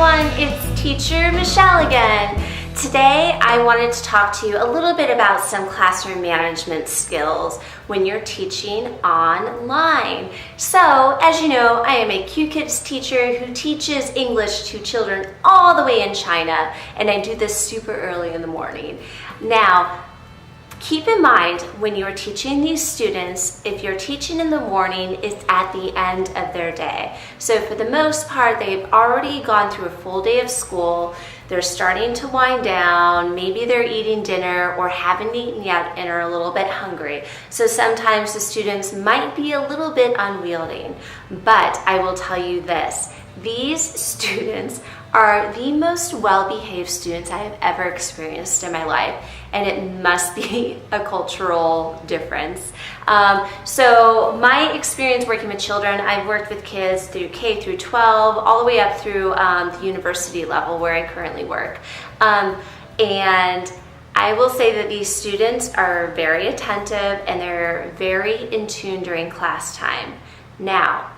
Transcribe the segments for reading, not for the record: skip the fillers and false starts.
everyone, it's Teacher Michelle again. Today I wanted to talk to you a little bit about some classroom management skills when you're teaching online. So, as you know, I am a QKID teacher who teaches English to children all the way in China, and I do this super early in the morning. Now, keep in mind when you're teaching these students, if you're teaching in the morning, it's at the end of their day. So for the most part, they've already gone through a full day of school. They're starting to wind down. Maybe they're eating dinner or haven't eaten yet and are a little bit hungry. So sometimes the students might be a little bit unwieldy. But I will tell you this, these students are the most well-behaved students I have ever experienced in my life, and it must be a cultural difference. So my experience working with children, I've worked with kids through K through 12, all the way up through the university level where I currently work. And I will say that these students are very attentive and they're very in tune during class time. Now,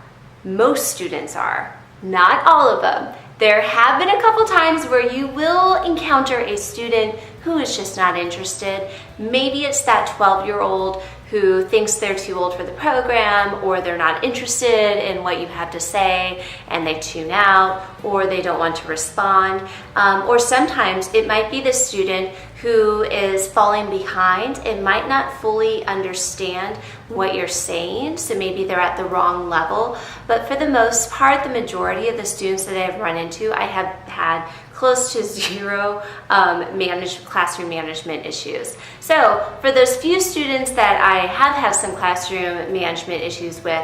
most students are, not all of them. There have been a couple times where you will encounter a student who is just not interested. Maybe it's that 12-year-old who thinks they're too old for the program, or they're not interested in what you have to say and they tune out, or they don't want to respond. Or sometimes it might be the student who is falling behind and might not fully understand what you're saying, so maybe they're at the wrong level. But for the most part, the majority of the students that I've run into, I have had close to zero classroom management issues. So for those few students that I have had some classroom management issues with,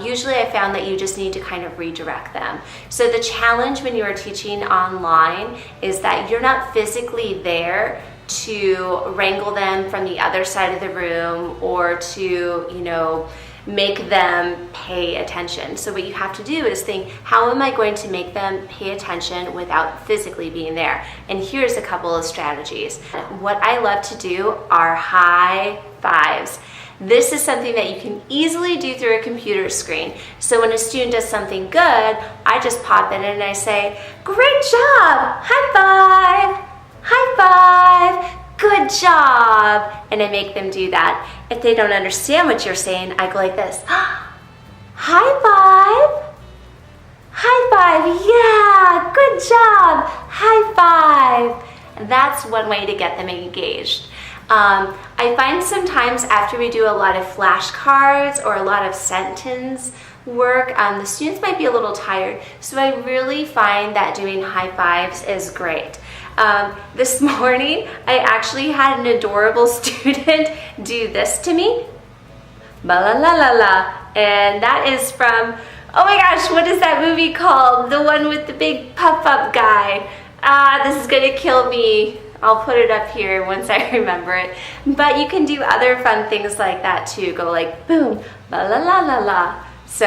usually I found that you just need to kind of redirect them. So the challenge when you are teaching online is that you're not physically there to wrangle them from the other side of the room or to, make them pay attention. So what you have to do is think, how am I going to make them pay attention without physically being there? And here's a couple of strategies. What I love to do are high fives. This is something that you can easily do through a computer screen. So when a student does something good, I just pop in and I say, "Great job! High five! High five! Good job!" And I make them do that. If they don't understand what you're saying, I go like this. High five! High five! Yeah! Good job! High five! And that's one way to get them engaged. I find sometimes after we do a lot of flashcards or a lot of sentence work, the students might be a little tired. So I really find that doing high fives is great. This morning, I actually had an adorable student do this to me. Ba la la la la. And that is from, oh my gosh, what is that movie called? The one with the big puff-up guy. This is gonna kill me. I'll put it up here once I remember it. But you can do other fun things like that too. Go like boom, ba la la la la. So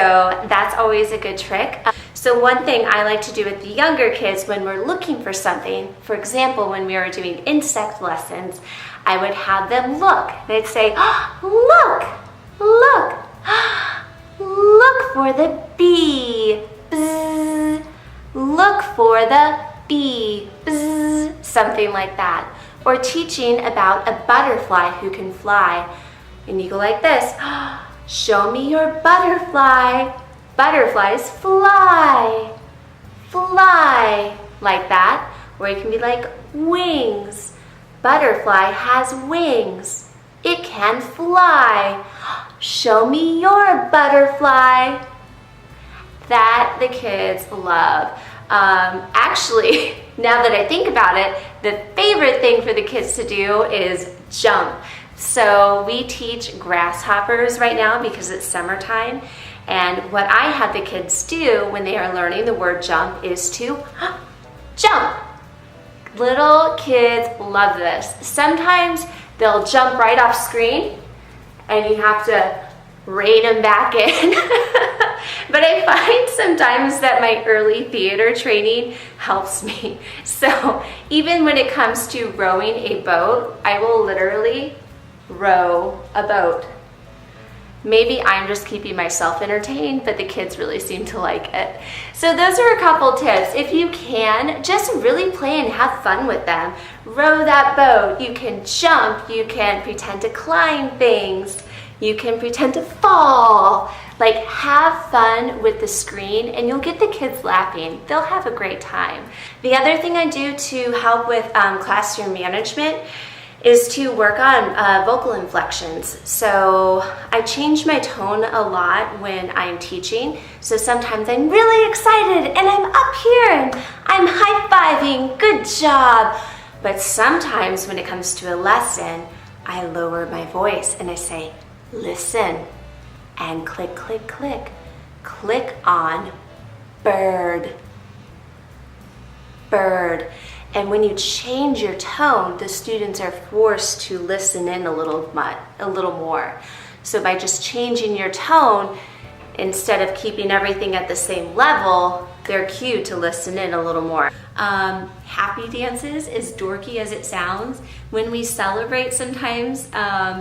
that's always a good trick. So one thing I like to do with the younger kids when we're looking for something, for example, when we were doing insect lessons, I would have them look. They'd say, "Oh, look, look, look for the bee, bzz. Look for the bee, bzz." Something like that. Or teaching about a butterfly who can fly. And you go like this, "Show me your butterfly. Butterflies fly, fly," like that. Or you can be like, "Wings. Butterfly has wings. It can fly. Show me your butterfly." That the kids love. Actually, now that I think about it, the favorite thing for the kids to do is jump. So we teach grasshoppers right now because it's summertime. And what I have the kids do when they are learning the word jump is to jump. Little kids love this. Sometimes they'll jump right off screen and you have to rein them back in. But I find sometimes that my early theater training helps me. So even when it comes to rowing a boat, I will literally row a boat. Maybe I'm just keeping myself entertained, but the kids really seem to like it. So those are a couple tips. If you can, just really play and have fun with them. Row that boat. You can jump. You can pretend to climb things. You can pretend to fall. Like, have fun with the screen and you'll get the kids laughing. They'll have a great time. The other thing I do to help with classroom management is to work on vocal inflections. So I change my tone a lot when I'm teaching. So sometimes I'm really excited and I'm up here and I'm high-fiving, good job. But sometimes when it comes to a lesson, I lower my voice and I say, listen, and click, click, click. Click on bird, bird. And when you change your tone, the students are forced to listen in a little more. So by just changing your tone, instead of keeping everything at the same level, they're cued to listen in a little more. Happy dances, as dorky as it sounds, when we celebrate sometimes,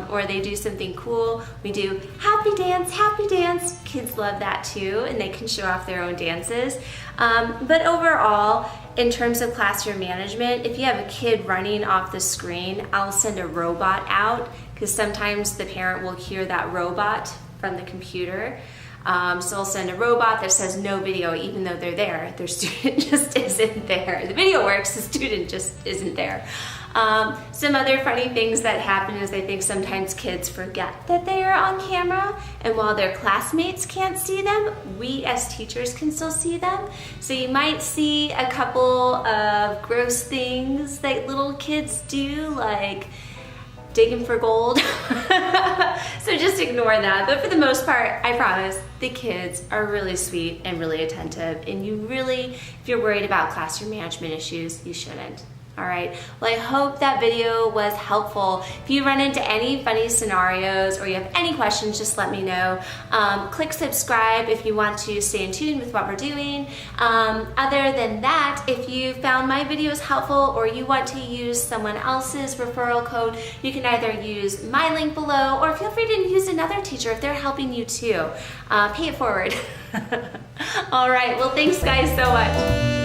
or they do something cool, we do happy dance, happy dance. Kids love that too, and they can show off their own dances. But overall, in terms of classroom management, if you have a kid running off the screen, I'll send a robot out, because sometimes the parent will hear that robot from the computer. So I'll send a robot that says no video, even though they're there. Their student just isn't there. The video works, the student just isn't there. Some other funny things that happen is I think sometimes kids forget that they are on camera, and while their classmates can't see them, we as teachers can still see them. So you might see a couple of gross things that little kids do, like digging for gold. So just ignore that. But for the most part, I promise, the kids are really sweet and really attentive. And you really, if you're worried about classroom management issues, you shouldn't. All right, well, I hope that video was helpful. If you run into any funny scenarios or you have any questions, just let me know. Click subscribe if you want to stay in tune with what we're doing. Other than that, if you found my videos helpful or you want to use someone else's referral code, you can either use my link below or feel free to use another teacher if they're helping you too. Pay it forward. All right, well, thanks guys so much.